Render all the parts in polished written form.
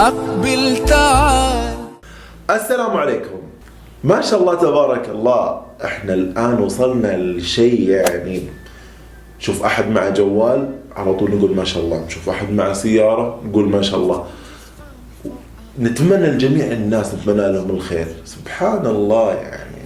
أقبل تعال. السلام عليكم. ما شاء الله تبارك الله، احنا الآن وصلنا لشيء يعني، شوف أحد مع جوال على طول نقول ما شاء الله، نشوف أحد مع سيارة نقول ما شاء الله. نتمنى لجميع الناس، نتمنى لهم الخير. سبحان الله يعني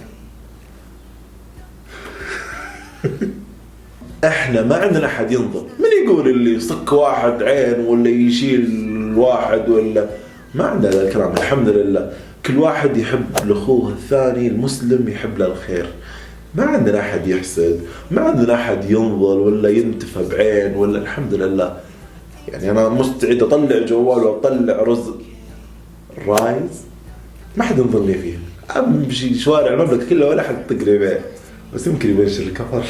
احنا ما عندنا احد ينظر، من يقول اللي يصك واحد عين ولا يشيل واحد ولا، ما عندنا هذا الكلام. الحمد لله كل واحد يحب لاخوه الثاني المسلم، يحب له الخير. ما عندنا احد يحسد، ما عندنا احد ينظر ولا ينتفى بعين ولا، الحمد لله. يعني انا مستعد اطلع جوال واطلع رز رايز ما حد ينظر لي فيه، امشي شوارع المملكه كلها ولا حد يطق لي بعين، بس يمكن يبشر الكفر.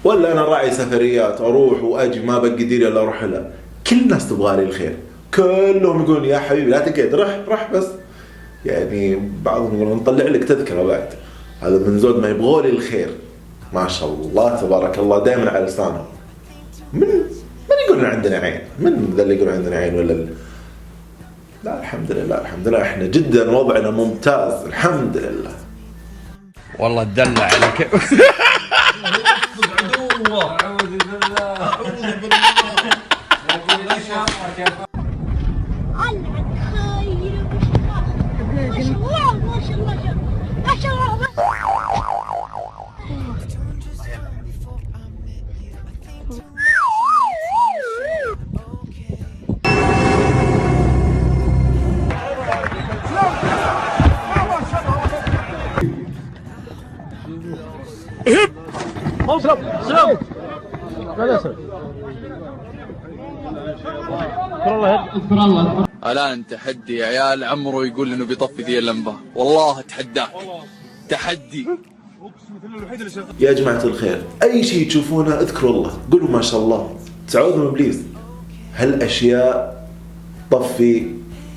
ولا انا راعي سفريات اروح واجي ما بقي ديري الا اروح لها، كل الناس تبغى لي الخير، كلهم يقولون يا حبيبي لا تقعد، رح بس. يعني بعضهم يقولون نطلع لك تذكره بعد، هذا من زود ما يبغوا لي الخير. ما شاء الله تبارك الله دائما على لسانهم. من يقولون عندنا عين؟ من ذا اللي يقولون عندنا عين ولا لا؟ الحمد لله الحمد لله احنا جدا وضعنا ممتاز الحمد لله. والله تدلع عليك. الآن تحدي يا عيال، عمرو يقول انه بيطفي ذي اللمبة، والله اتحداك تحدي. يا جماعة الخير اي شيء تشوفونه اذكروا الله، قولوا ما شاء الله، تعوذوا من ابليس. هالاشياء تطفي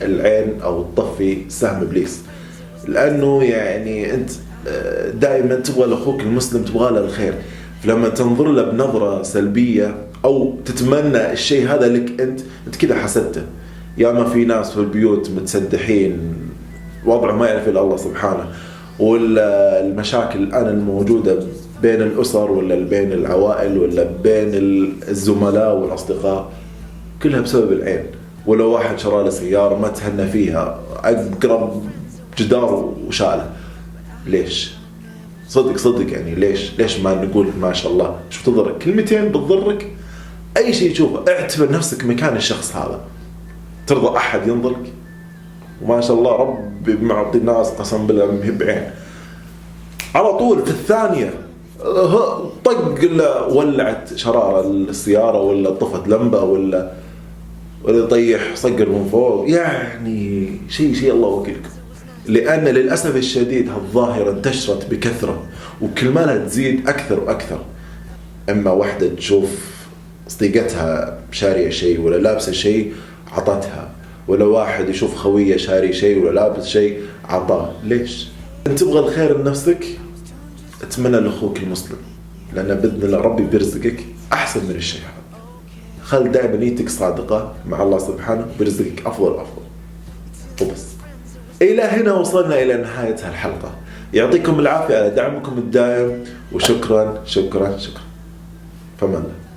العين او تطفي سهم ابليس، لانه يعني انت دائما تبغى لاخوك المسلم تبغى له الخير، فلما تنظر له بنظرة سلبية او تتمنى الشيء هذا لك انت كذا حسدته. يا ما في ناس في البيوت متسدحين وضعه ما يعرف الا الله سبحانه، ولا المشاكل الان الموجوده بين الاسر ولا بين العوائل ولا بين الزملاء والاصدقاء كلها بسبب العين. ولا واحد شرى له سياره ما تهنى فيها، اقرب جدار وشاله. ليش؟ صدق يعني ليش ما نقول ما شاء الله؟ شو تضرك؟ كلمتين بتضرك. اي شيء تشوفه اعتبر نفسك مكان الشخص هذا، ترضى احد ينظرك؟ وما شاء الله ربي معطي الناس قسم بالله مهي بعين على طول في الثانيه طق ولعت شراره السياره ولا طفت لمبه ولا يطيح صقر من فوق. يعني شيء الله وكيلكم. لان للاسف الشديد هالظاهره انتشرت بكثره، وكل ما لها تزيد اكثر واكثر. اما واحده تشوف صديقتها شاريه شيء ولا لابسه شيء عطتها، ولا واحد يشوف خويه شاري شيء ولا لابس شيء عطاه. ليش؟ انت تبغى الخير لنفسك، اتمنى لاخوك المسلم، لان باذن الله ربي بيرزقك احسن من الشيء هذا. خل دائما نيتك صادقه مع الله سبحانه، بيرزقك افضل وبس. الى هنا وصلنا الى نهايه هالحلقه. يعطيكم العافيه على دعمكم الدائم، وشكرا. فمن الله.